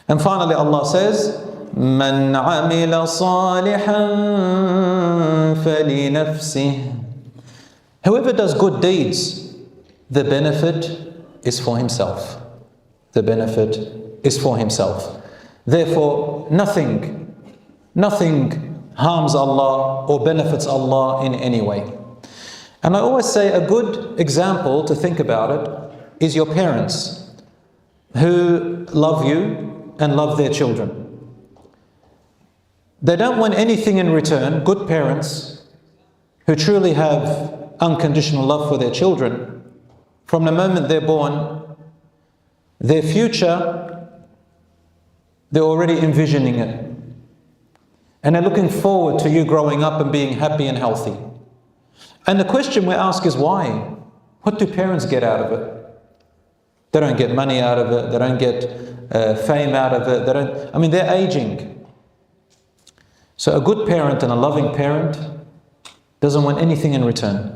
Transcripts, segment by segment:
And finally Allah says, مَنْ عَمِلَ صَالِحًا فَلِنَفْسِهِ. Whoever does good deeds, the benefit is for himself. The benefit is for himself. Therefore, nothing harms Allah or benefits Allah in any way. And I always say a good example to think about it is your parents who love you and love their children. They don't want anything in return. Good parents who truly have unconditional love for their children, from the moment they're born, their future, they're already envisioning it. And they're looking forward to you growing up and being happy and healthy. And the question we ask is why? What do parents get out of it? They don't get money out of it. They don't get fame out of it. They're aging. So a good parent and a loving parent doesn't want anything in return.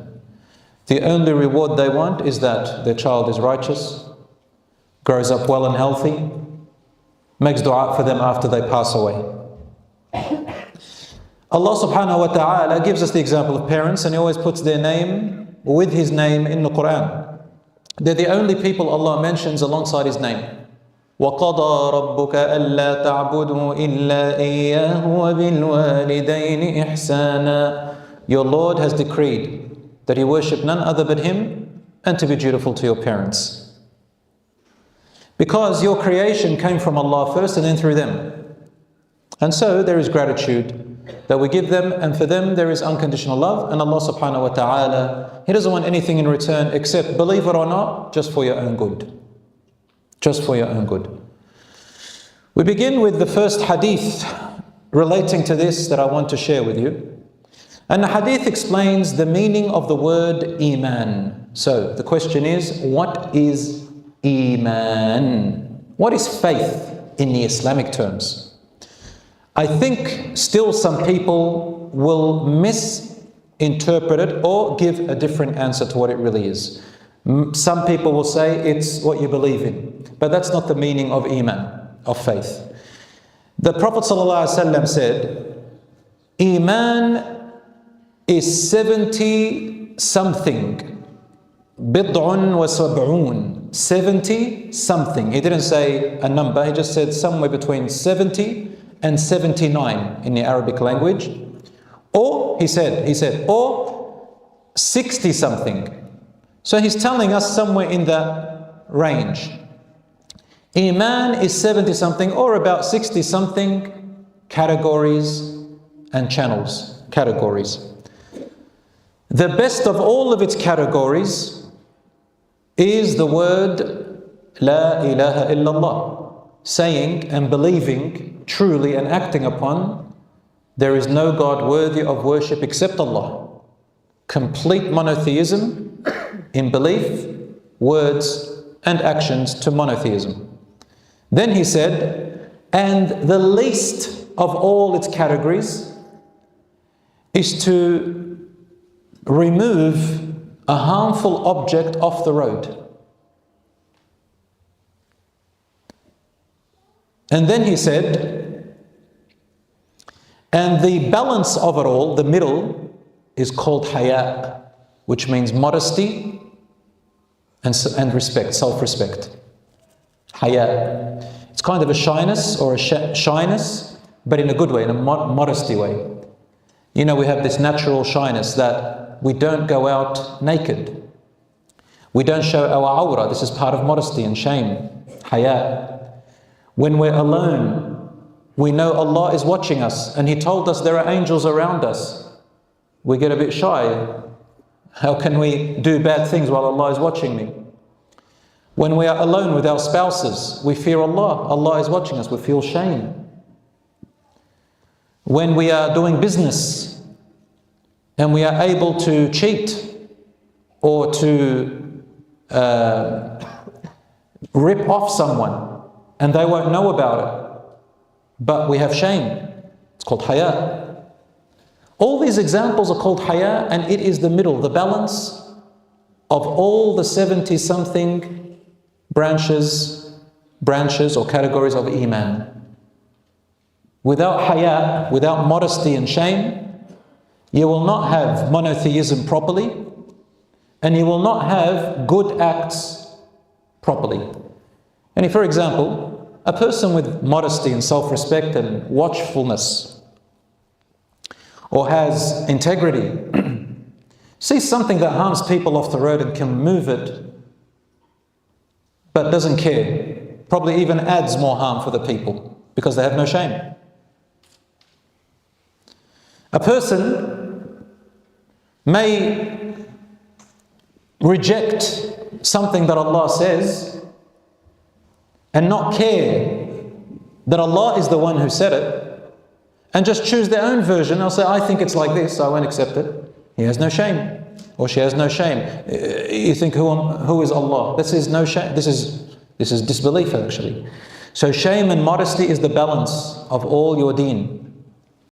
The only reward they want is that their child is righteous, grows up well and healthy, makes dua for them after they pass away. Allah subhanahu wa ta'ala gives us the example of parents, and He always puts their name with His name in the Qur'an. They're the only people Allah mentions alongside His name. وَقَضَى رَبُّكَ أَلَّا تَعْبُدُوا إِلَّا إِيَّاهُ وَبِالْوَالِدَيْنِ إِحْسَانًا. Your Lord has decreed that you worship none other but Him and to be dutiful to your parents. Because your creation came from Allah first and then through them. And so there is gratitude that we give them, and for them there is unconditional love. And Allah subhanahu wa ta'ala, He doesn't want anything in return except, believe it or not, just for your own good. Just for your own good. We begin with the first hadith relating to this that I want to share with you. And the hadith explains the meaning of the word iman. So the question is, what is iman? What is faith in the Islamic terms? I think still some people will misinterpret it or give a different answer to what it really is. Some people will say it's what you believe in, but that's not the meaning of iman, of faith. The Prophet ﷺ said, iman is 70 something. Bid'un wa sab'un. 70 something. He didn't say a number, he just said somewhere between 70 and 79 in the Arabic language. Or, he said, or 60 something. So he's telling us somewhere in that range. Iman is 70 something or about 60 something categories and channels, categories. The best of all of its categories is the word La ilaha illallah, saying and believing truly and acting upon there is no God worthy of worship except Allah. Complete monotheism in belief, words and actions to monotheism. Then he said, and the least of all its categories is to remove a harmful object off the road. And then he said, and the balance of it all, the middle, is called haya, which means modesty and respect, self-respect. Haya. It's kind of a shyness or a shyness, but in a good way, in a modesty way. You know, we have this natural shyness that we don't go out naked. We don't show our awrah. This is part of modesty and shame. Haya. When we're alone, we know Allah is watching us and He told us there are angels around us. We get a bit shy. How can we do bad things while Allah is watching me? When we are alone with our spouses, we fear Allah. Allah is watching us. We feel shame. When we are doing business and we are able to cheat or to rip off someone and they won't know about it, but we have shame. It's called haya. All these examples are called haya, and it is the middle, the balance of all the 70-something branches branches or categories of iman. Without haya, without modesty and shame, you will not have monotheism properly, and you will not have good acts properly. And for example, a person with modesty and self-respect and watchfulness, or has integrity, sees something that harms people off the road and can move it, but doesn't care, probably even adds more harm for the people because they have no shame. A person may reject something that Allah says and not care that Allah is the one who said it, and just choose their own version. They'll say, I think it's like this, so I won't accept it. He has no shame, or she has no shame. You think, who is Allah? This is no shame. This is disbelief, actually. So shame and modesty is the balance of all your deen.